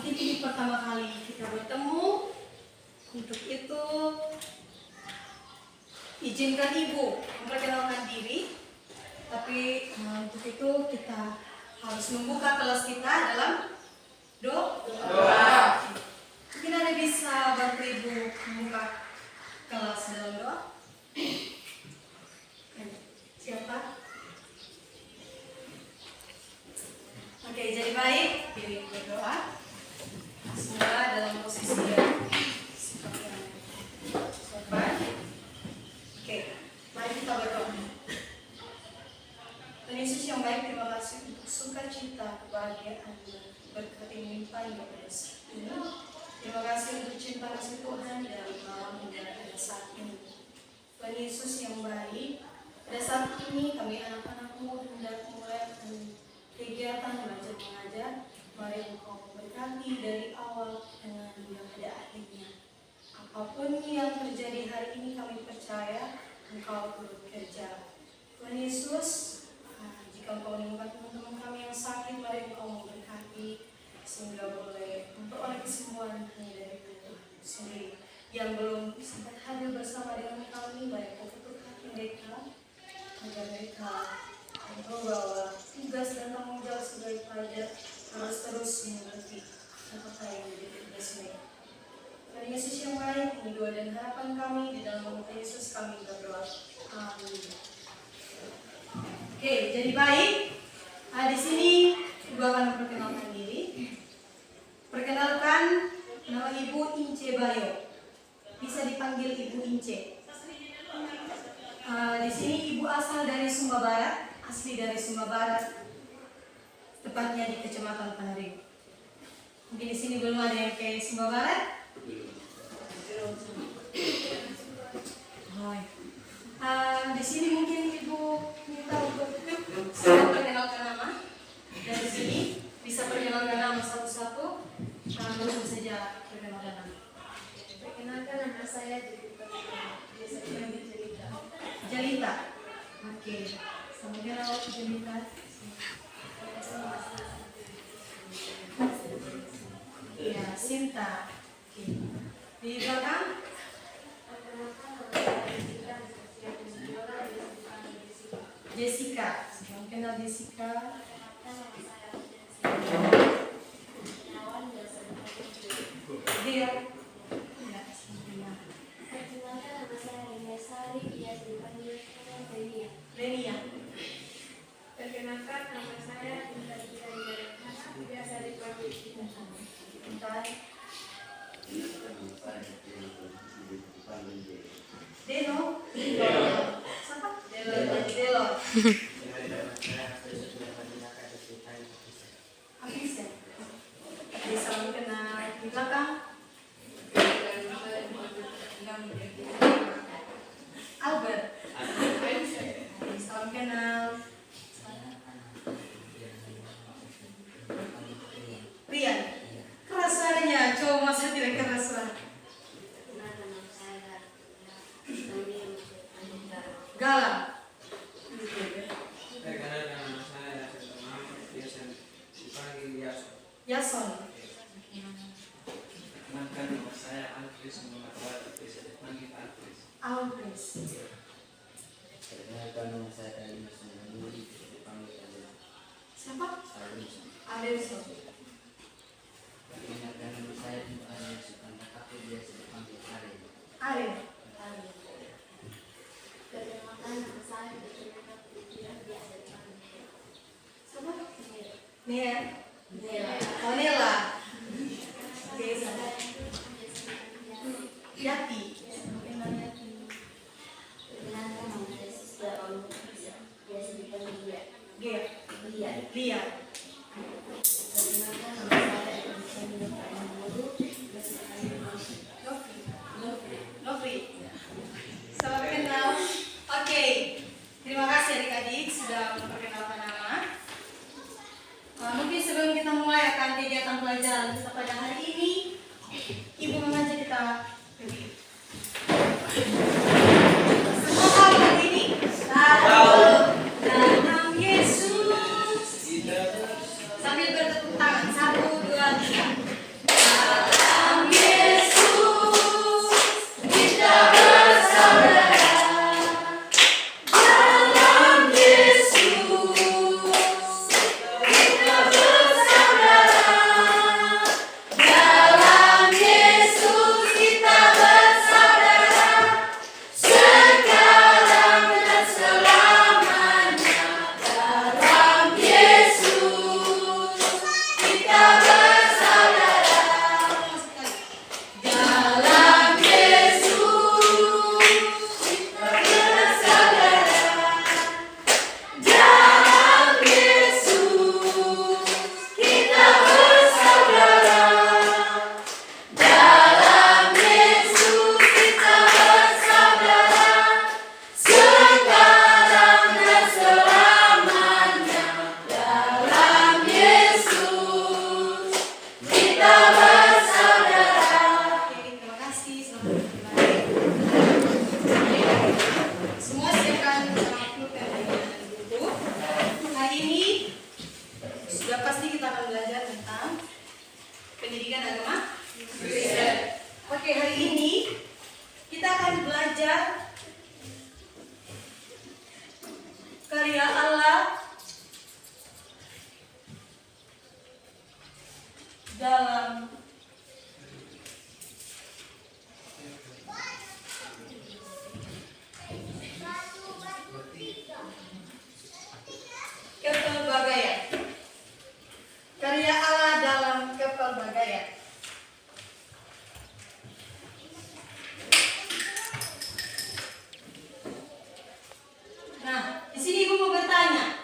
mungkin ini pertama kali kita bertemu. Untuk itu, izinkan Ibu memperkenalkan diri. Tapi untuk itu kita harus membuka kelas kita dalam doa. Mungkin ada bisa bantu Ibu membuka kelas dalam doa? Siapa? Oke, jadi baik. Diri berdoa. Semua dalam posisi yang sopan. Oke, mari kita berdoa. Tuhan Yesus yang baik, terima kasih untuk sukacita, kebahagiaan, berkat yang melimpahnya pada saat ini. Terima kasih untuk cinta kasih Tuhan dalam malam pada saat ini. Tuhan Yesus yang baik, pada saat ini kami anak-anakmu hendak mulai kegiatan belajar mengajar. Mari Engkau memberkati dari awal dengan yang ada akhirnya. Apapun yang terjadi hari ini kami percaya Engkau turut kerja. Tuhan Yesus, jika Engkau menemukan teman-teman kami yang sakit, mari Engkau memberkati sehingga boleh memperoleh kesembuhan hanya dari Tuhan sendiri. Yang belum sempat hadir bersama dengan kami, mari Engkau tutup hati mereka agar mereka tahu bahwa tugas dan tanggung jawab sebagai pelajar harus terus mengerti apa yang menjadi tugas mereka. Tuhan Yesus yang baik, ini doa dan harapan kami di dalam nama Yesus kami berdoa. Amin. Oke, jadi baik. Di sini Ibu akan memperkenalkan diri. Perkenalkan, nama Ibu Ince Bayo. Bisa dipanggil Ibu Ince. Di sini Ibu asal dari Sumba Barat, asli dari Sumba Barat, tepatnya di Kecamatan Taring. Mungkin di sini belum ada yang ke Sumba Barat. Di sini mungkin Ibu minta untuk saya perkenalkan nama. Dari sini bisa perkenalkan nama satu-satu. Langsung saja perkenalkan nama. Perkenalkan, nama saya Jelita. Biasa dipanggil Jelita. Jelita. Oke. Sama kenal Jelita. Ya, Sinta. Oke. Di belakang? Jessica. Sama kenal Jessica. Dia. Perkenalkan, nama saya Ria Sari. Biasa dipanggil Renia. Lenia. Perkenalkan, nama saya Indah Gita. Biasa dipanggil Gita. Bentar. Deno. Siapa? Delo. Habis ya? Oke, salam kenal di belakang. Albert. Salam kenal. Rian. Keras suaranya, coba masa tidak keras suara. Galang. Yason. Perkenalkan, nama saya Alfris Muhammad, bisa dipanggil Alfris. Alfris. Perkenalkan, nama saya Elimus Menuri, bisa dipanggil Elimus. Siapa? Elimus. Adelson. Perkenalkan, nama saya Ibu Ariel Sukanta Kapu, biasa dipanggil Ariel. Ariel. Perkenalkan, nama saya Jelita. Biasa dipanggil Siapa? Nia. Oh, Nela. Oke, sana. Yati. Kenal Yati. Perkenalkan, nama saya Siswa Olu. Biasa dipanggil Lia. Gia. Lia. Lia. Perkenalkan, nama saya Elisabeth Pramudi. Biasa dipanggil Novi. Lovely. Salam kenal. Oke. Terima kasih adik-adik sudah memperkenalkan nama. Mungkin sebelum kita mulai akan kegiatan pelajaran kita pada hari ini, Ibu mengajak kita pergi. Semua tahu lagu ini? Tahu. Dalam Yesus. Sambil bertepuk tangan. 1, 2, 3. kita bersaudara. Oke, terima kasih. Selamat kembali. Semua siapkan buku dan buku. Hari ini sudah pasti kita akan belajar tentang pendidikan agama Kristen. Oke, hari ini kita akan belajar karya Allah dalam kepelbagaian. Karya Allah dalam kepelbagaian. Nah, di sini ibu mau bertanya.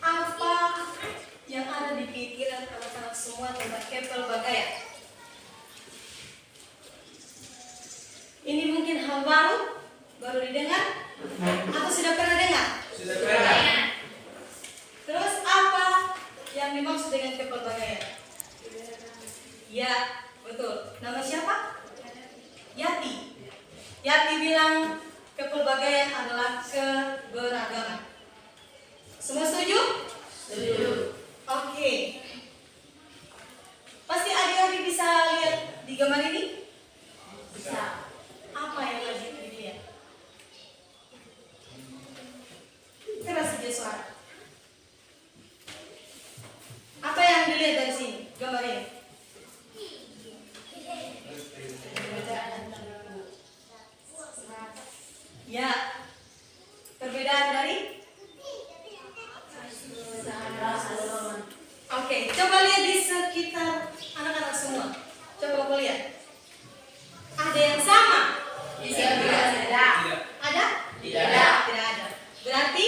Apa yang ada di pikiran anak-anak semua tentang kepelbagaian? Ini mungkin hal baru didengar, atau sudah pernah dengar? Sudah pernah. Terus apa yang dimaksud dengan kepelbagaian? Ya, betul. Nama siapa? Yati. Yati bilang kepelbagaian adalah keberagaman. Semua setuju? Setuju. Oke. Pasti adik-adik bisa lihat di gambar ini? Bisa. Apa yang lagi dilihat? Keras saja suara. Apa yang dilihat dari sini? Gambar ini. Ya. Perbedaan dari? Oke, coba lihat di sekitar anak-anak semua. Coba aku lihat. Ada yang sama? Tidak. Ada? Tidak. Tidak ada. Berarti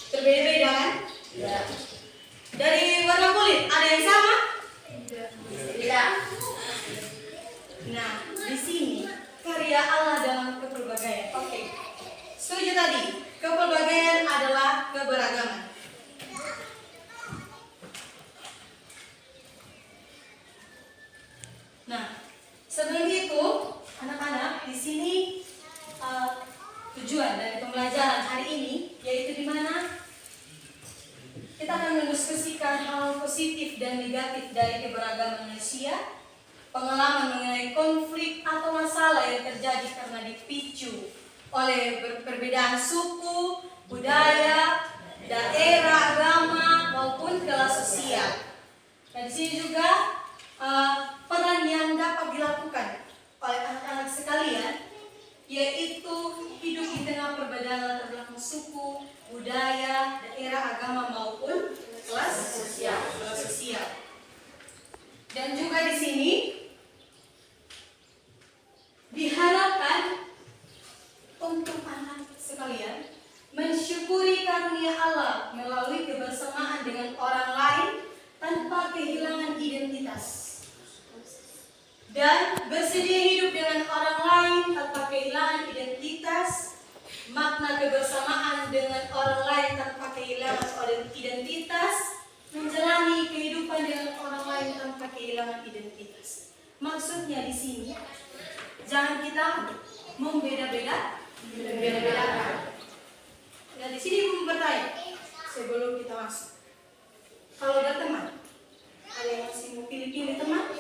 berbeda-beda kan? Tidak. Dari warna kulit ada yang sama? Tidak. Nah, di sini karya Allah dalam kepelbagaian. Oke. Setuju tadi? Kepelbagaian adalah keberagaman. Nah, sebelum itu, anak-anak, di sini tujuan dari pembelajaran hari ini yaitu di mana kita akan mendiskusikan hal positif dan negatif dari keberagaman manusia, pengalaman mengenai konflik atau masalah yang terjadi karena dipicu oleh perbedaan suku, budaya, daerah, agama maupun kelas sosial. Dan di sini juga peran yang dapat dilakukan oleh anak-anak sekalian, yaitu hidup di tengah perbedaan latar belakang suku, budaya, daerah, agama maupun kelas sosial. Dan juga di sini diharapkan untuk anak sekalian mensyukuri karunia Allah melalui kebersamaan dengan orang lain tanpa kehilangan identitas. Dan bersedia hidup dengan orang lain tanpa kehilangan identitas. Makna kebersamaan dengan orang lain tanpa kehilangan identitas. Menjalani kehidupan dengan orang lain tanpa kehilangan identitas. Maksudnya di sini, jangan kita membeda-bedakan. Nah, di sini ibu bertanya sebelum kita masuk. Kalau berteman, ada yang masih mau pilih-pilih teman?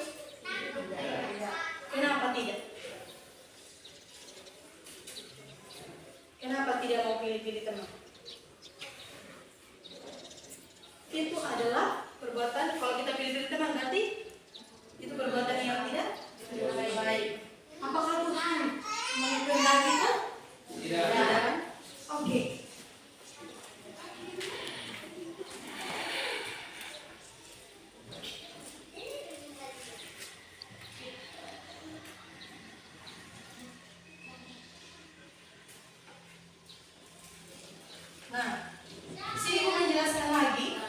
Kenapa tidak? Kenapa tidak mau pilih-pilih teman? Itu adalah perbuatan, kalau kita pilih-pilih teman berarti itu perbuatan yang tidak baik. Apakah Tuhan menghendaki kita? Tidak. Oke. Nah, di sini aku menjelaskan lagi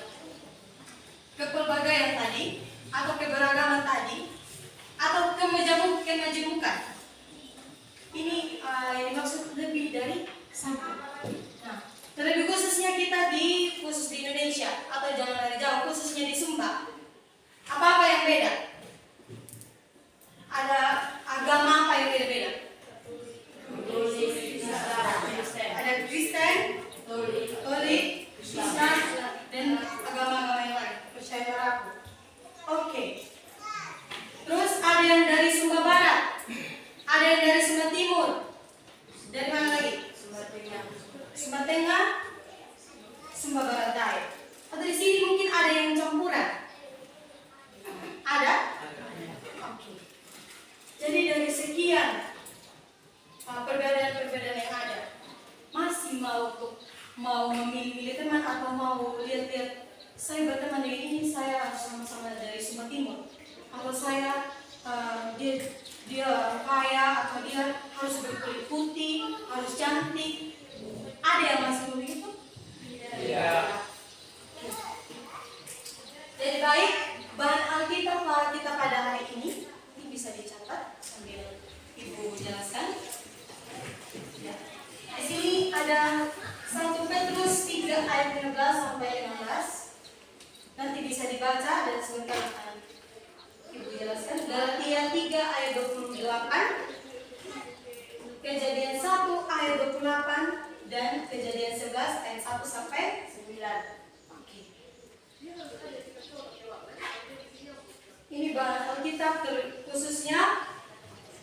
kepelbagaian tadi atau keberagaman tadi atau kemajemukan. Ini yang dimaksud saya harus sama-sama dari Sumba Timur, atau saya dia kaya, atau dia harus berkulit putih, harus cantik. Ada yang masih begitu? Iya. Jadi baik, bahan Alkitab kita pada hari ini bisa dicatat sambil Ibu jelaskan. Ya. Di sini ada 1 Petrus 3 ayat 15 sampai 16. Nanti bisa dibaca dan sebentar akan Ibu jelaskan. Galatia 3 ayat 28, Kejadian 1 ayat 28, dan Kejadian 11 ayat 1 sampai 9. Oke. Ini bahan Alkitab khususnya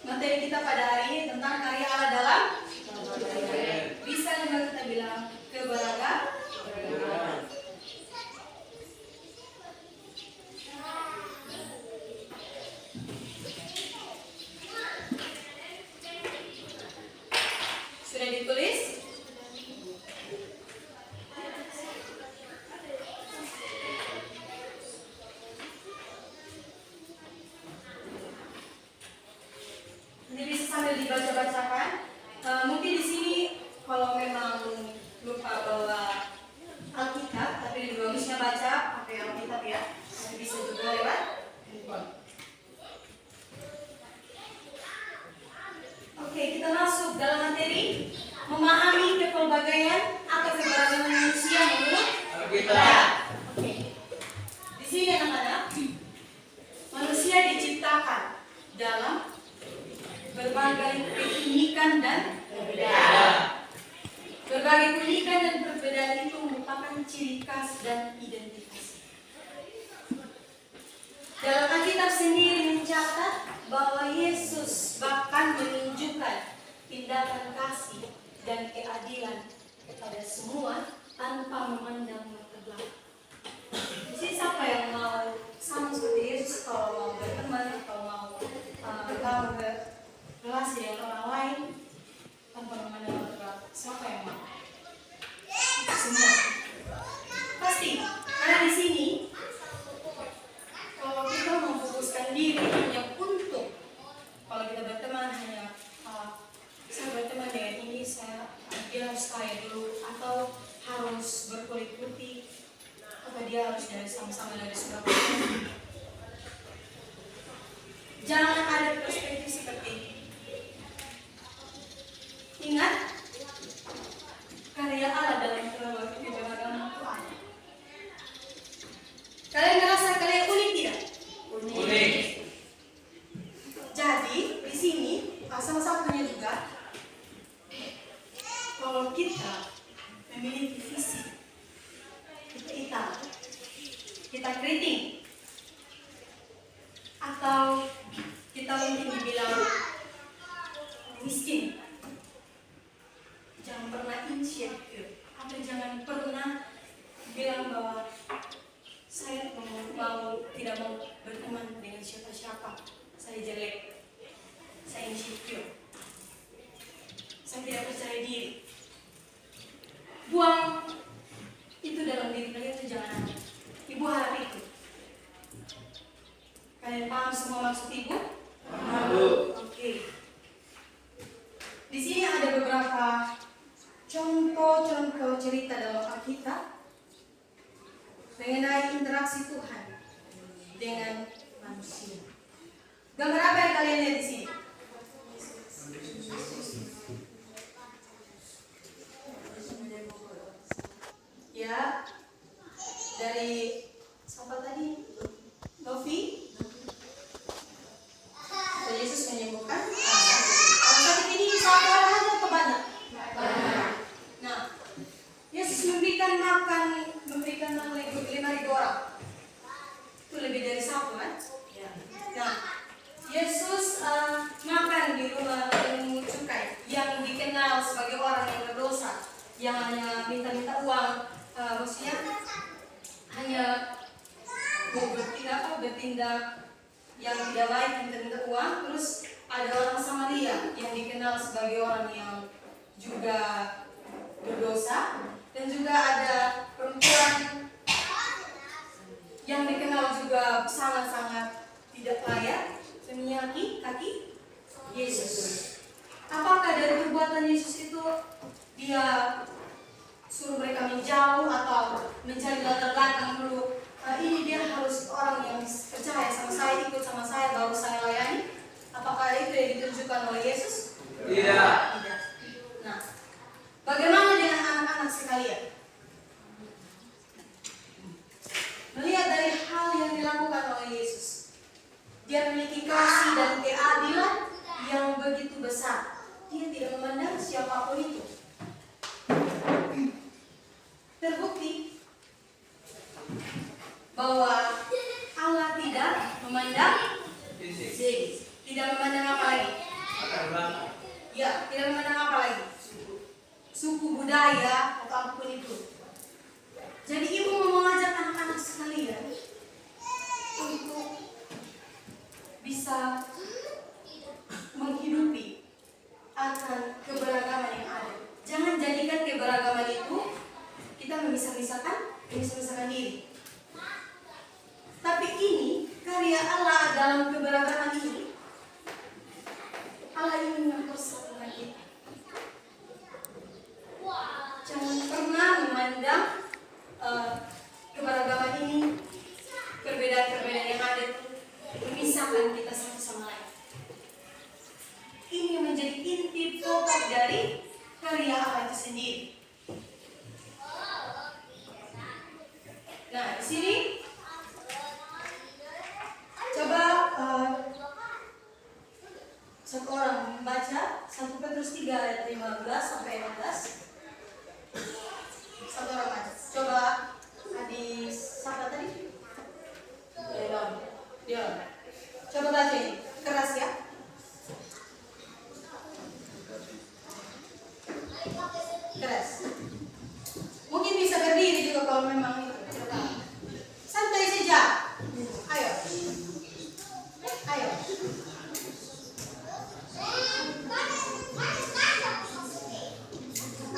materi kita pada hari ini tentang karya Allah dalam bisa juga kita bilang keberagaman. Sudah ditulis? Ini bisa sambil dibaca-bacakan. Mungkin di sini kalau memang lupa bawa Alkitab, tapi bagusnya baca pakai Alkitab ya. Nanti bisa juga lewat handphone. Oke, kita masuk dalam materi memahami kepelbagaian atau keberagaman manusia menurut Alkitab. Oke. Di sini anak-anak, manusia diciptakan dalam berbagai keunikan dan perbedaan. Berbagai keunikan dan perbedaan itu merupakan ciri khas dan identitas. Dalam Alkitab sendiri mencatat bahwa Yesus bahkan menunjukkan tindakan kasih dan keadilan kepada semua tanpa memandang latar belakang. Jadi siapa yang mau sama seperti Yesus kalau mau berteman atau mau berrelasi dengan orang lain tanpa memandang latar belakang? Siapa yang mau? Semua. Pasti. Karena di sini kalau kita memfokuskan diri hanya untuk, kalau kita berteman hanya saya berteman dengan ini, dia harus kaya dulu, atau harus berkulit putih, atau dia harus sama-sama dari Surabaya. Jangan ada perspektif seperti ini. Ingat, karya Allah dalam keberagaman itu ada. Kalian merasa kalian unik tidak? Unik. Jadi di sini salah satunya juga kalau kita memiliki visi, kita keriting, atau kita mungkin dibilang miskin, jangan pernah insecure, atau jangan pernah bilang bahwa saya tidak mau berteman dengan siapa-siapa, saya jelek, saya insecure, saya tidak percaya diri. Buang itu dalam diri kalian, itu jangan ada. Ibu harap itu. Kalian paham semua maksud ibu? Paham. Oke. Di sini ada beberapa contoh cerita dalam Alkitab mengenai interaksi Tuhan dengan manusia. Gambar apa yang kalian lihat di sini? Ya, dari siapa tadi? Novi? Dan Yesus menyembuhkan orang sakit ini satu orang aja atau banyak? Nah, Yesus memberikan makan 5.000 orang. Itu lebih dari satu kan? Nah, Yesus makan di rumah pemungut cukai yang dikenal sebagai orang yang berdosa, yang hanya minta-minta uang, maksudnya hanya bertindak yang tidak baik, minta-minta uang. Terus ada orang Samaria yang dikenal sebagai orang yang juga berdosa, dan juga ada perempuan yang dikenal juga sangat-sangat tidak layak menyaki kaki Yesus. Apakah dari perbuatan Yesus itu dia suruh mereka menjauh atau mencari latar belakang dulu? Ini dia harus orang yang percaya sama saya, ikut sama saya, baru saya layani. Apakah itu yang ditunjukkan oleh Yesus? Tidak. Tidak. Nah, bagaimana dengan anak-anak sekalian? Melihat dari hal yang dilakukan oleh Yesus, dia memiliki kasih dan keadilan yang begitu besar. Dia tidak memandang siapapun itu. Terbukti bahwa Allah tidak memandang segi, tidak memandang apa lagi? Ya, tidak memandang apa lagi? Suku, budaya, atau apapun itu. Jadi ibu mau mengajak anak-anak sekalian untuk bisa menghidupi akan keberagaman yang ada. Jangan jadikan keberagaman itu kita memisah-misahkan diri. Tapi ini karya Allah dalam keberagaman ini. Allah ingin mempersatukan kita. Jangan pernah memandang keberagaman ini, perbedaan-perbedaan yang ada itu memisahkan kita satu sama lain. Ini menjadi inti pokok dari karya Allah itu sendiri. Nah, di sini coba satu orang membaca 1 Petrus 3 ayat 15 sampai 16. Satu orang baca. Coba hadis siapa tadi? Dia. Coba baca ini. Keras ya. Keras. Mungkin bisa berdiri juga kalau memang itu. Coba. Santai saja. Ayo.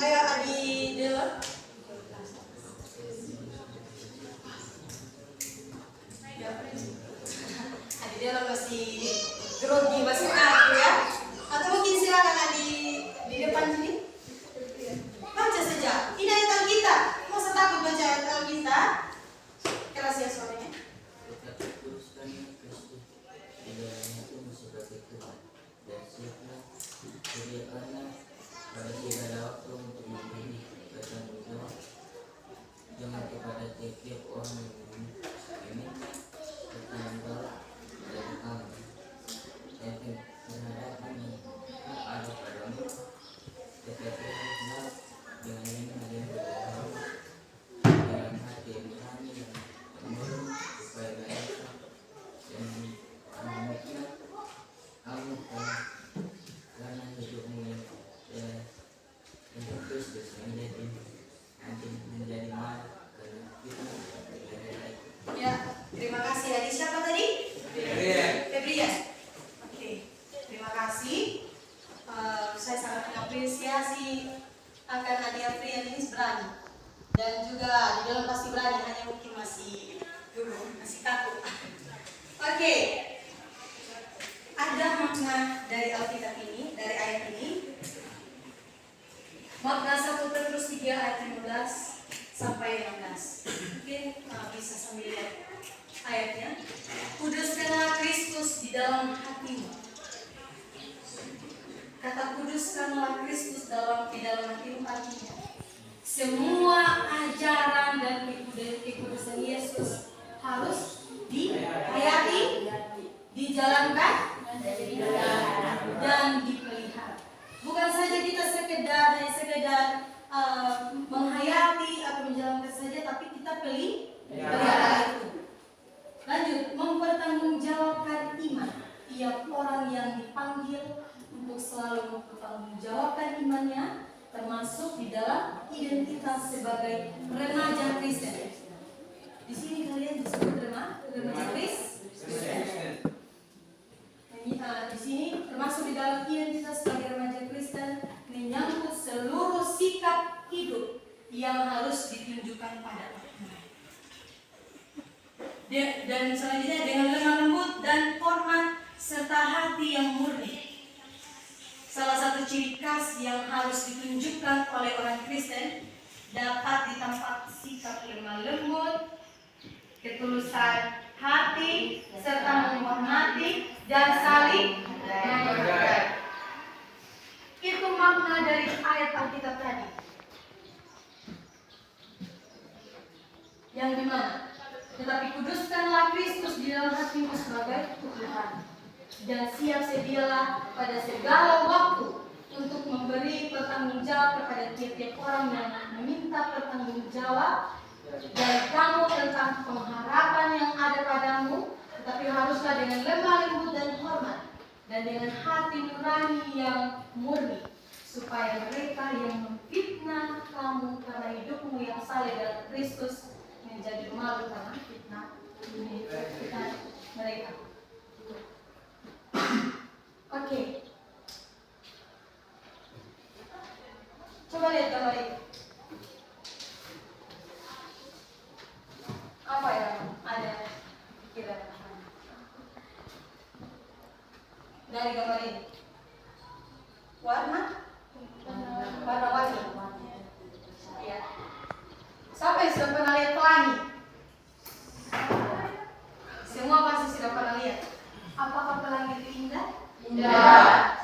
Ayo adik Delon. Adik Delon masih grogi, masih aku ya. Atau mungkin silakan adik di depan sini. Baca saja. Ini ayat Alkitab. Masa takut baca ayat Alkitab? Keras ya suaranya. Jangan kepada tiap orang yang meminta bertanggung jawab dari kamu. Tapi terhadap kami ada padamu, tetapi hendak dengan ini ada yang berdoa dalam hati yang berani dan menurut supaya mereka dan menikmat kamu karena hidupmu yang untuk Kristus menjadi mal karena kita Ya, terima kasih. Adik siapa tadi? Febrian. Oke, terima kasih. Saya sangat mengapresiasi akan adik Febrian ini berani. Dan juga di dalam pasti berani, hanya mungkin masih dulu, masih takut. Oke, ada makna dari Alkitab ini, dari ayat ini. Makna 1 Petrus 3 ayat 15 sampai 16. Mungkin bisa sambil lihat ayatnya. Kuduskanlah Kristus di dalam hatimu. Kata kuduskanlah Kristus di dalam hatimu artinya semua ajaran dan kekudusan Yesus harus dihayati, dijalankan, dan dipelihara. Bukan saja kita sekedar menghayati atau menjalankan saja, tapi kita pelihara itu. Lanjut, mempertanggungjawabkan iman. Tiap orang yang dipanggil untuk selalu mempertanggungjawabkan imannya, termasuk di dalam identitas sebagai remaja Kristen. Di sini kalian disebut remaja Kristen. Di sini termasuk di dalam identitas sebagai remaja Kristen menyangkut seluruh sikap hidup yang harus ditunjukkan pada orang. Dan selanjutnya dengan lemah lembut dan hormat serta hati yang murni. Salah satu ciri khas yang harus ditunjukkan oleh orang Kristen dapat ditampak sikap lemah lembut, ketulusan hati, serta menghormati dan saling menghargai. Itu makna dari ayat Alkitab tadi. Yang dimana? Tetapi kuduskanlah Kristus di dalam hatimu sebagai Tuhan, dan siap sedialah pada segala waktu untuk memberi pertanggungjawab kepada tiap-tiap orang yang meminta pertanggungjawab dari kamu tentang pengharapan yang ada padamu, tetapi haruslah dengan lemah lembut dan hormat, dan dengan hati nurani yang murni, supaya mereka yang memfitnah kamu karena hidupmu yang saleh dalam Kristus menjadi malu karena fitnah mereka. Oke. Coba lihat gambar itu. Apa ya? Ada pikiran dari gambar ini? Warna-warni. Ya. Siapa yang sudah pernah lihat pelangi? Semua pasti sudah pernah lihat. Apakah pelangi itu indah? Indah.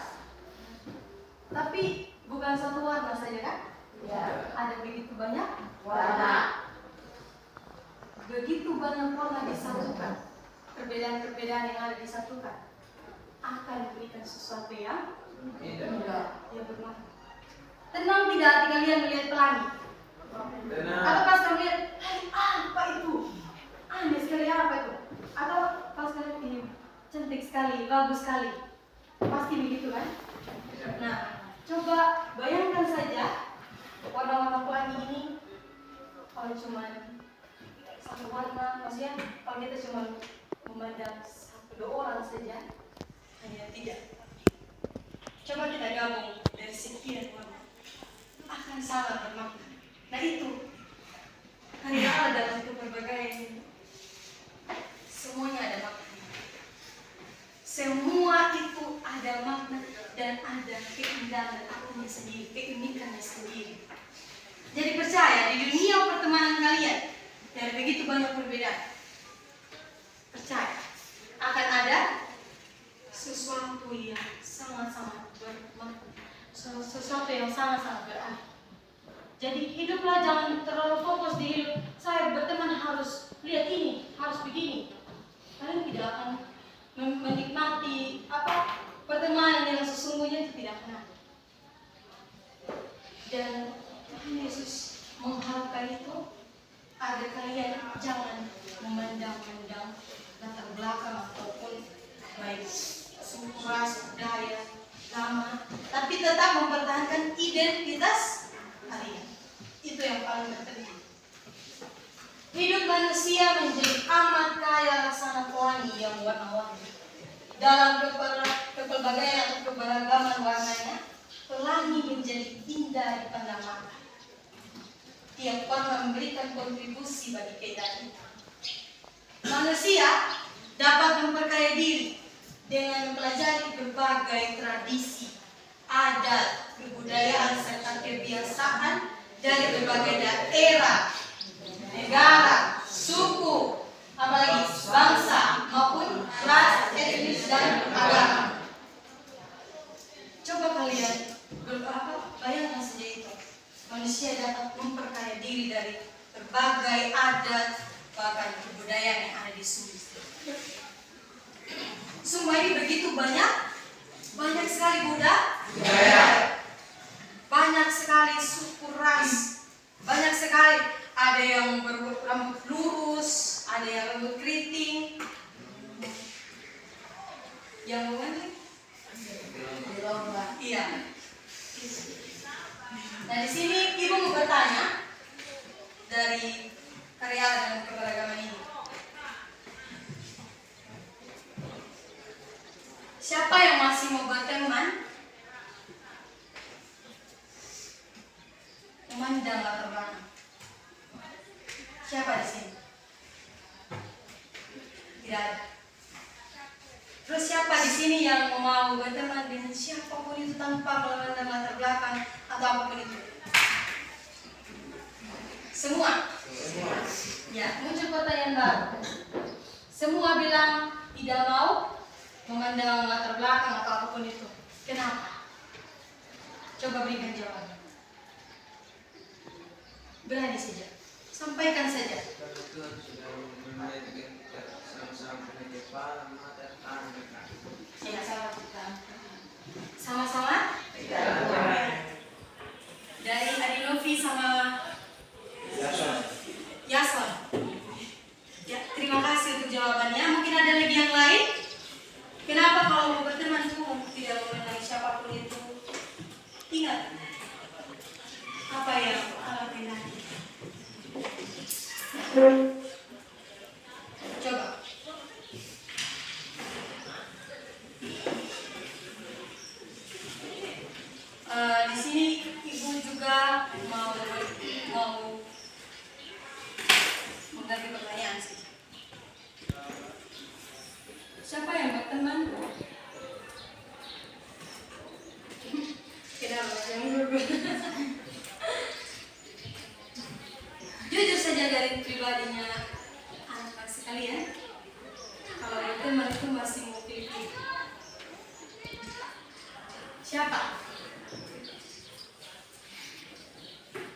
Tapi bukan satu warna saja kan? Ya. Ada begitu banyak warna. Begitu banyak warna disatukan. Perbedaan-perbedaan yang ada disatukan akan memberikan sesuatu yang indah. Ya bermakna. Tenang tidak hati kalian melihat pelangi? Atau pas kamu lihat, hai apa itu? Aneh sekali apa itu? Atau pas kalian ini cantik sekali, bagus sekali. Pasti begitu kan? Nah, coba bayangkan saja warna-warna pelangi ini kalau cuma satu warna, maksudnya kalau kita cuma memandang satu dua orang saja, hanya tidak. Coba kita gabung dari sekian warna, akan sangat bermakna. Nah itu, hanya Allah dalam keberbagaian semuanya ada makna. Semua itu ada makna dan ada keindahan akunya sendiri, keunikannya sendiri. Jadi percaya di dunia pertemanan kalian dari begitu banyak perbedaan, percaya akan ada sesuatu yang sangat-sangat bermakna, sesuatu yang sangat-sangat berarti. Jadi hiduplah jangan terlalu fokus di hidup. Saya berteman harus lihat ini, harus begini. Kalian tidak akan menikmati pertemanan yang sesungguhnya itu tidak pernah. Dan Tuhan Yesus mengharapkan itu agar kalian jangan memandang-mandang latar belakang ataupun baik suku, ras, budaya, nama, tapi tetap mempertahankan identitas kalian. Itu yang paling penting. Hidup manusia menjadi amat kaya laksana pelangi yang warna-warni. Dalam kepelbagaian atau keberagaman warnanya, pelangi menjadi indah dipandang mata. Tiap warna memberikan kontribusi bagi keindahan itu. Manusia dapat memperkaya diri dengan mempelajari berbagai tradisi, adat, kebudayaan, serta kebiasaan dari berbagai daerah, negara, suku, apalagi bangsa maupun ras, etnis, dan agama. Coba kalian bayangkan saja itu. Manusia dapat memperkaya diri dari berbagai adat, bahkan kebudayaan yang ada di sumber. Semua ini begitu banyak sekali budaya. Banyak sekali suku ras, banyak sekali, ada yang berambut lurus, ada yang rambut keriting, yang mana? Iya. Nah di sini ibu mau bertanya dari karya dan keberagaman ini. Siapa yang masih mau berteman? Memandang latar belakang. Siapa di sini? Tidak ada. Terus siapa di sini yang mau berteman dengan siapapun itu tanpa memandang latar belakang atau apapun itu? Semua? Ya, muncul pertanyaan baru. Semua bilang tidak mau memandang latar belakang atau apapun itu. Kenapa? Coba berikan jawaban. Berani saja. Sampaikan saja. Kalau Tuhan sudah memulai dengan kita sama-sama punya kepala, mata, tangan, dan kaki. Sama-sama kita. Sama-sama? Dari Adinovi sama Yason. Ya, terima kasih untuk jawabannya. Mungkin ada lagi yang lain? Kenapa kalau mau berteman itu tidak mengenai siapapun itu? Ingat apa yang Allah kenali. Coba. Di sini ibu juga mau mengganti pertanyaan sih. Siapa yang berteman? Kenapa yang dulu? Jujur saja dari pribadinya anak-anak sekalian, kalau berteman itu masih mau pilih-pilih. Siapa?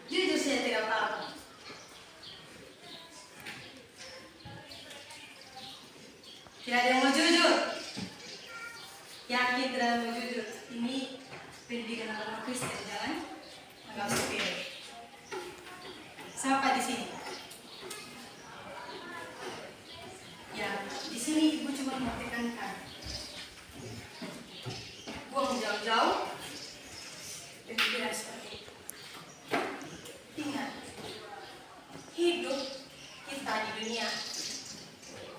Jujur saya tidak tahu. Tidak ada yang mau jujur. Yakin tidak ada yang mau jujur. Ini pendidikan agama Kristen, jangan anggap sepele. Siapa di sini? Ya, di sini ibu cuma mau tekankan. Buang jauh-jauh pemikiran seperti itu. Ingat, hidup kita di dunia,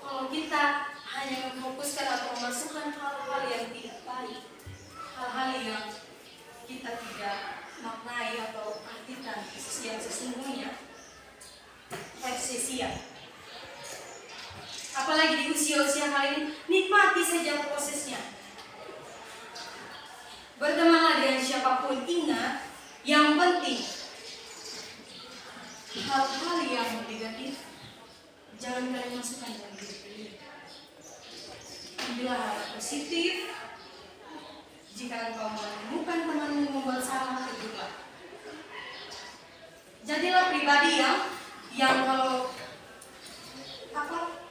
kalau kita hanya memfokuskan atau memasukkan hal-hal yang tidak baik, hal-hal yang kita tidak maknai atau artikan yang sesungguhnya, sia-sia. Apalagi di usia-usia kali ini, nikmati saja prosesnya. Bertemanlah dengan siapapun, ingat yang penting hal-hal yang negatif jangan kalian masukkan dalam diri kalian. Ambillah hal positif. Jika engkau menemukan temanmu membuat salah, tegurlah. Jadilah pribadi yang kalau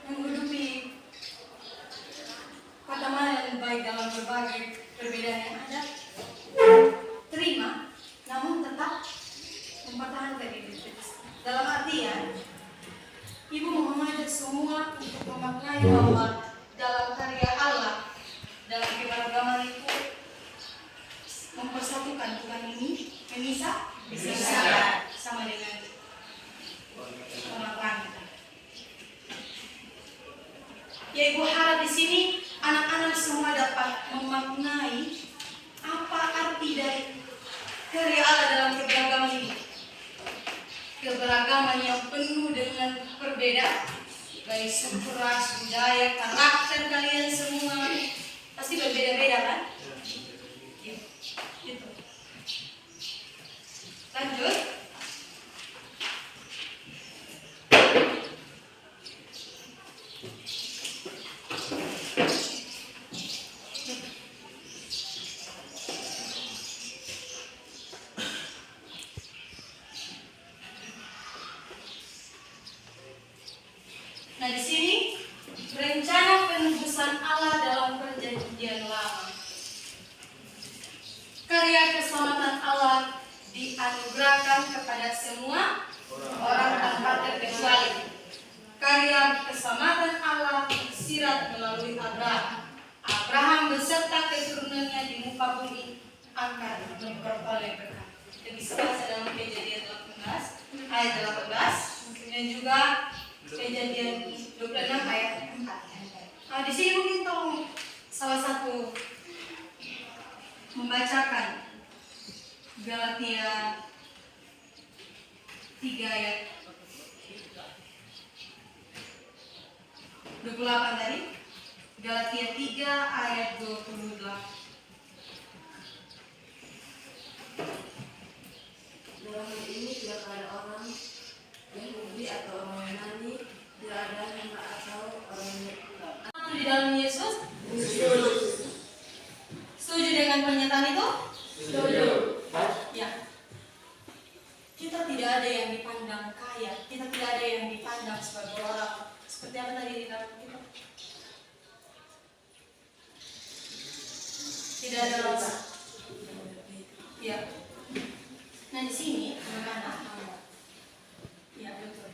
menghidupi pertemanan baik dalam berbagai perbedaan yang ada, terima, namun tetap mempertahankan diri. Dalam artian, ibu mau mengajak semua untuk memaknai bahwa dalam karya Allah, dalam keberagaman itu mempersatukan, bukan ini memisahkan, sama dengan pemaknai. Ya, ibu harap di sini anak-anak semua dapat memaknai apa arti dari karya Allah dalam keberagaman ini. Keberagaman yang penuh dengan perbedaan, baik suku, ras, budaya, karakter kalian semua pasti berbeda-beda kan? Ya, gitu. Lanjut. Nah, di sini rencana penebusan Allah dalam Perjanjian Lama. Karya keselamatan Allah dianugerahkan kepada semua orang tanpa terkecuali. Karya keselamatan Allah tersirat melalui Abraham. Abraham beserta keturunannya di muka bumi akan memperoleh berkat. Lebih jelas dalam Kejadian 18 ayat 18 dan juga Kejadian 26 ayat 4. Nah, di sini mungkin tolong salah satu membacakan Galatia 3 ayat 16 28 tadi. Galatia 3 ayat 28. Dalam hal ini tidak ada orang Yahudi atau orang Yunani, tidak ada hamba atau orang Yunani. Di dalam Yesus? Setuju dengan pernyataan itu? Setuju. Ya. Kita tidak ada yang dipandang kaya, kita tidak ada yang dipandang sebagai orang seperti apa tadi di dalam kita. Tidak ada rasa. Ya. Nah di sini anak-anak, ya betul.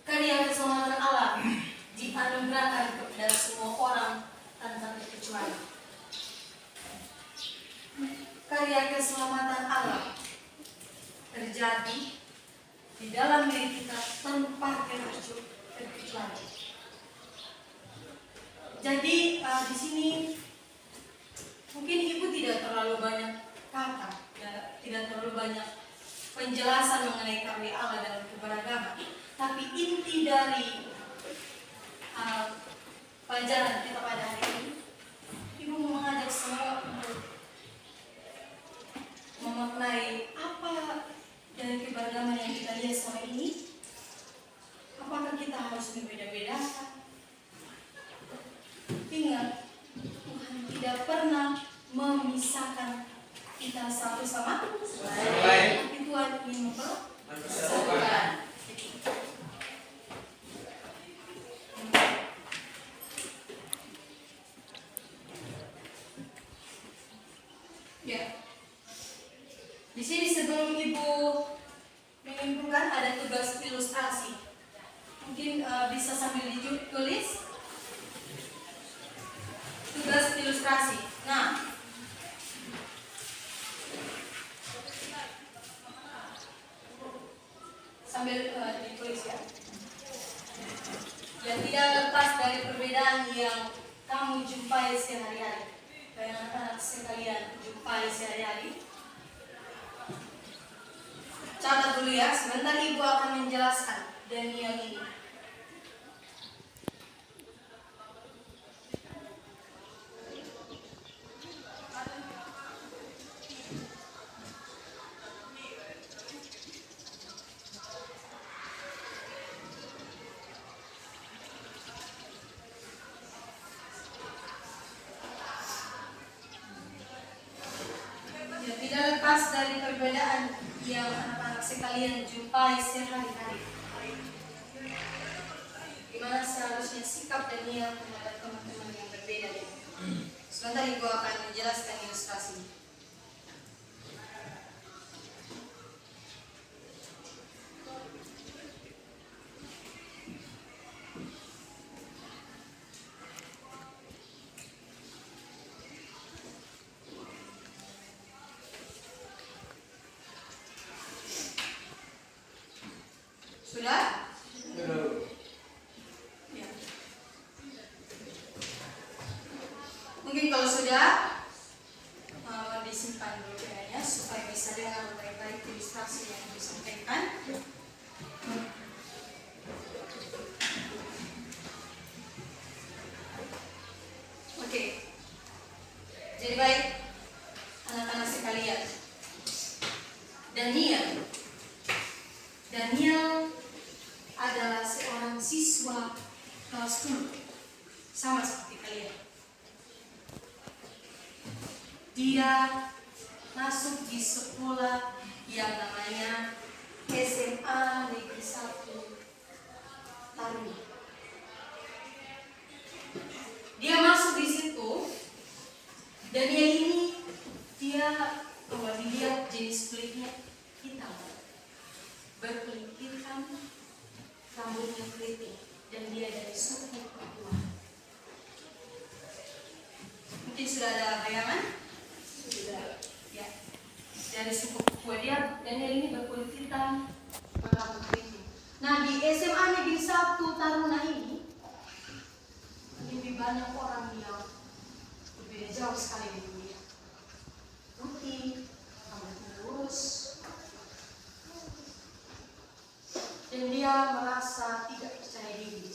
Karya keselamatan Allah dianugerahkan kepada semua orang tanpa terkecuali. Karya keselamatan Allah terjadi di dalam diri kita tanpa terkecuali. Jadi di sini mungkin ibu tidak terlalu banyak kata, ya, tidak terlalu banyak penjelasan mengenai karya Allah dalam keberagaman, tapi inti dari pelajaran kita pada hari ini, ibu mau mengajak semua untuk memaknai apa dari keberagaman yang kita lihat selama ini. Apakah kita harus membeda-bedakan? Ingat, Tuhan tidak pernah memisahkan kita satu sama lain, tapi Tuhan ingin mempersatukan. Ya, di sini sebelum ibu menyimpulkan ada tugas ilustrasi. Mungkin bisa sambil ditulis tugas ilustrasi. Nah, sambil ditulis ya. Yang tidak lepas dari perbedaan yang kamu jumpai sehari-hari, yang anak-anak sekalian jumpai sehari-hari. Catat dulu ya, sebentar ibu akan menjelaskan dan yang ini. Tidak lepas dari perbedaan yang anak-anak sekalian jumpai sehari-hari. Gimana seharusnya sikap dan niat terhadap teman-teman yang berbeda. Sebentar ibu akan menjelaskan ilustrasi. Sudah? Ya. Mungkin kalau sudah, disimpan dulu kayaknya supaya bisa dengar baik-baik ilustrasi yang disampaikan. Oke. Jadi baik, anak-anak sekalian. Daniel adalah seorang siswa kelas 10, sama seperti kalian. Dia masuk di sekolah yang namanya SMA Negeri 1 Taruna. Dia masuk di situ, dan dia kalau dilihat jenis kulitnya hitam, berkulit hitam, rambutnya keriting, dan dia dari suku Papua. Mungkin sudah ada bayangan? Sudah. Ya. Dari suku Papua dia, dan ini berkulit hitam, berrambut keriting. Nah, di SMA Negeri 1 Taruna ini lebih banyak orang yang berbeda jauh sekali dengan dia. Putih, rambutnya lurus. dan dia merasa tidak percaya diri.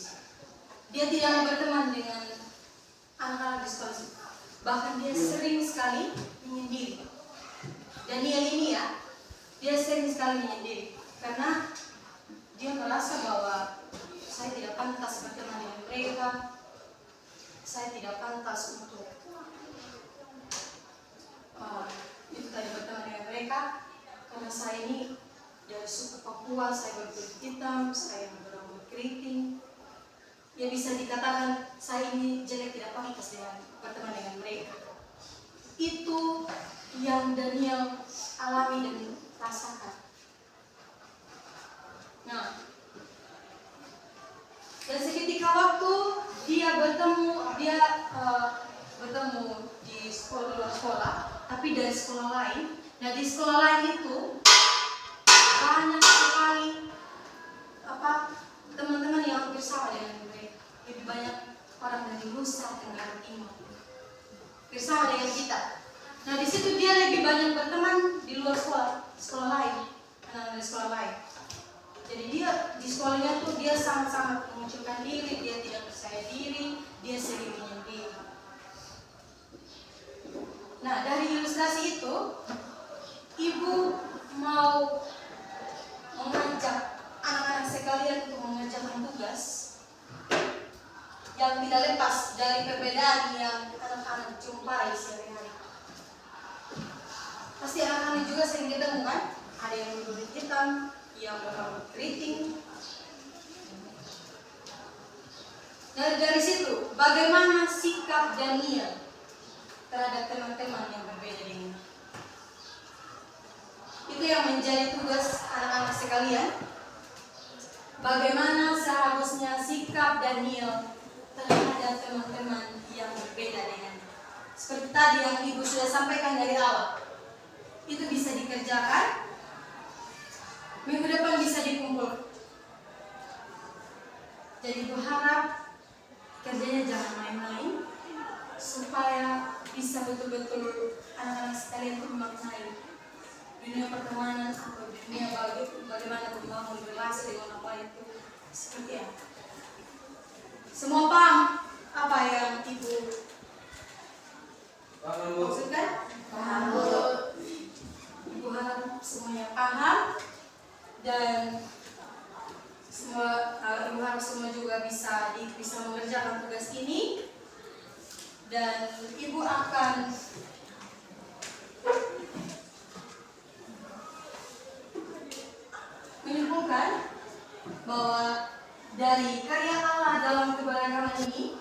Dia tidak mau berteman dengan anak-anak di sekolah. Bahkan dia sering sekali menyendiri. Daniel ini ya, dia sering sekali menyendiri karena dia merasa bahwa saya tidak pantas berteman dengan mereka, saya tidak pantas untuk itu tadi berteman dengan mereka, karena saya ini dari suku Papua, saya berkulit hitam, saya berambut keriting. Ya bisa dikatakan saya ini jelek, tidak pantas dengan berteman dengan mereka. Itu yang Daniel alami dan rasakan. Nah, dan seketika waktu dia bertemu di sekolah, tapi dari sekolah lain. Nah, di sekolah lain itu banyak sekali teman-teman yang bersama dengan mereka. Lebih banyak orang dari Nusa Tenggara Timur bersama dengan kita. Nah, di situ dia lebih banyak berteman di luar sekolah lain, anak-anak dari sekolah lain. Jadi dia di sekolahnya tuh dia sangat-sangat mengunculkan diri, dia tidak percaya diri, dia sering menyendiri. Nah, dari ilustrasi itu, ibu mau mengajak anak-anak sekalian untuk mengerjakan tugas yang tidak lepas dari perbedaan yang anak-anak jumpai sehari-hari. Pasti anak-anak juga sering ketemu kan? Ada yang berkulit hitam, yang berambut keriting. Nah, dari situ bagaimana sikap Daniel terhadap teman-teman yang berbeda dengan itu yang menjadi tugas anak-anak sekalian. Bagaimana seharusnya sikap Daniel terhadap teman-teman yang berbeda dengan seperti tadi yang ibu sudah sampaikan dari awal. Itu bisa dikerjakan, minggu depan bisa dikumpul. Jadi berharap kerjanya jangan main-main, supaya bisa betul-betul anak-anak sekalian memaknai dunia pertemanan atau dunia bagaimana membangun relasi dengan orang lain itu seperti apa. Semua paham apa yang ibu maksudkan? Paham. Ibu harap semuanya paham dan ibu harap semua juga bisa mengerjakan tugas ini, dan ibu akan menyimpulkan bahwa dari karya Allah dalam keberagaman ini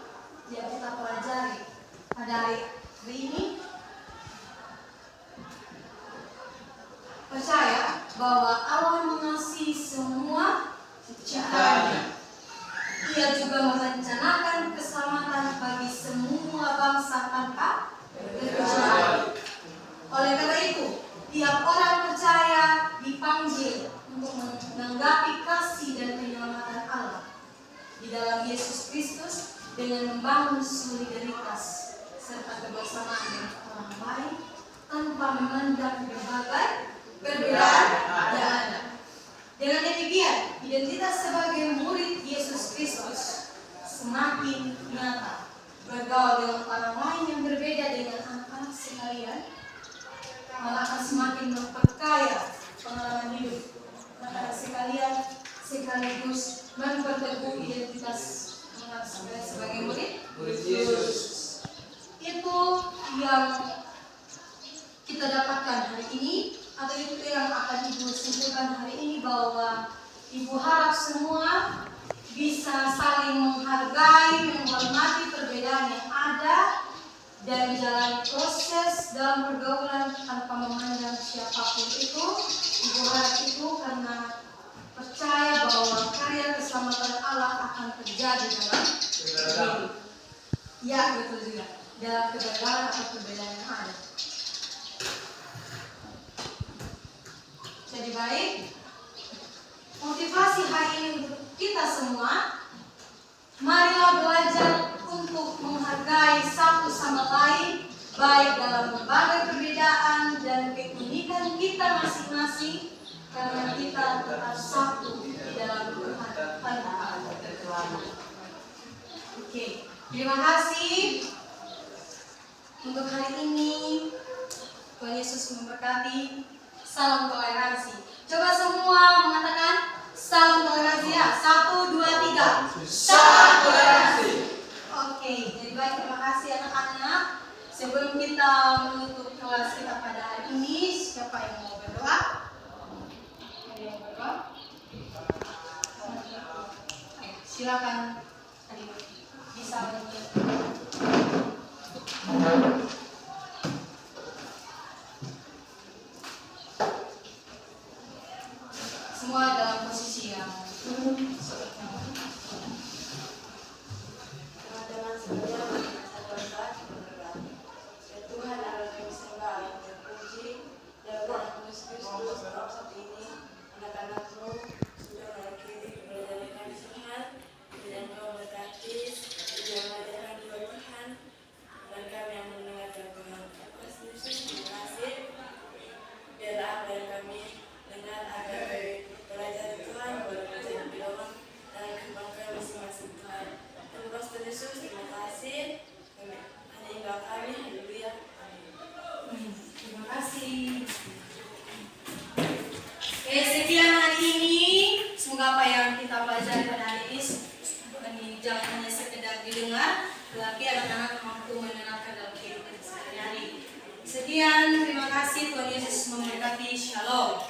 yang kita pelajari pada hari ini, percaya bahwa Allah mengasihi semua ciptaannya. Ia juga merencanakan keselamatan bagi semua bangsa tanpa terkecuali. Oleh karena itu, tiap orang percaya dipanggil untuk menanggapi kasih dan penyelamatan Allah di dalam Yesus Kristus dengan membangun solidaritas serta kebersamaan dengan orang lain tanpa memandang berbagai perbedaan yang ada. Dengan demikian, identitas sebagai murid Yesus Kristus semakin nyata. Bergaul dengan orang lain yang berbeda dengan anak-anak sekalian malah akan semakin memperkaya pengalaman hidup anak-anak sekalian, sekaligus memperteguh identitas anak sekalian sebagai murid Yesus. Itu yang kita dapatkan hari ini, atau itu yang akan ibu simpulkan hari ini, bahwa ibu harap semua bisa saling menghargai, menghormati perbedaan yang ada dan menjalani proses dalam pergaulan tanpa memandang siapapun itu. Ibu harap itu karena percaya bahwa karya keselamatan Allah akan terjadi dalam diri. Ya, betul juga, dalam keberagaman atau perbedaan yang ada. Jadi baik, motivasi hari ini untuk kita semua, marilah belajar untuk menghargai satu sama lain, baik dalam berbagai perbedaan dan keunikan kita masing-masing, karena kita tetap satu di dalam Terima kasih untuk hari ini. Tuhan Yesus memberkati. Salam toleransi. Coba semua mengatakan salam toleransi ya. 1, 2, 3. Salam toleransi. Oke, jadi baik, terima kasih anak-anak. Sebelum kita menutup kelas kita pada hari ini, siapa yang mau berdoa? Ada yang mau berdoa? Silakan. Bisa menutup. Semua dalam posisi yang Teman-teman sekalian, saya berdoa berdoa. Ya Tuhan, Allah kami sembah, Allah terpuji. Ya Allah, Kristus dalam saat ini anak-anakmu sudah mewakili keberadaan kami Tuhan. Dan Kau berkati, dan mengajarkan doa Tuhan, dan kami yang mendengarkan Tuhan. Kristus, terima kasih. Biarlah apa yang kami dengar agar kami belajar Tuhan, belajar firman dan kehidupan kami masing-masing Tuhan. Tuhan Yesus, terima kasih. Hanya Engkau kami, haleluya. terima kasih. Oke, sekian hari ini. Semoga apa yang kita pelajari pada hari ini jangan hanya sekedar didengar, tetapi anak-anak mampu menerapkan dalam kehidupan sehari-hari. Sekian, terima kasih. Tuhan Yesus memberkati. Shalom.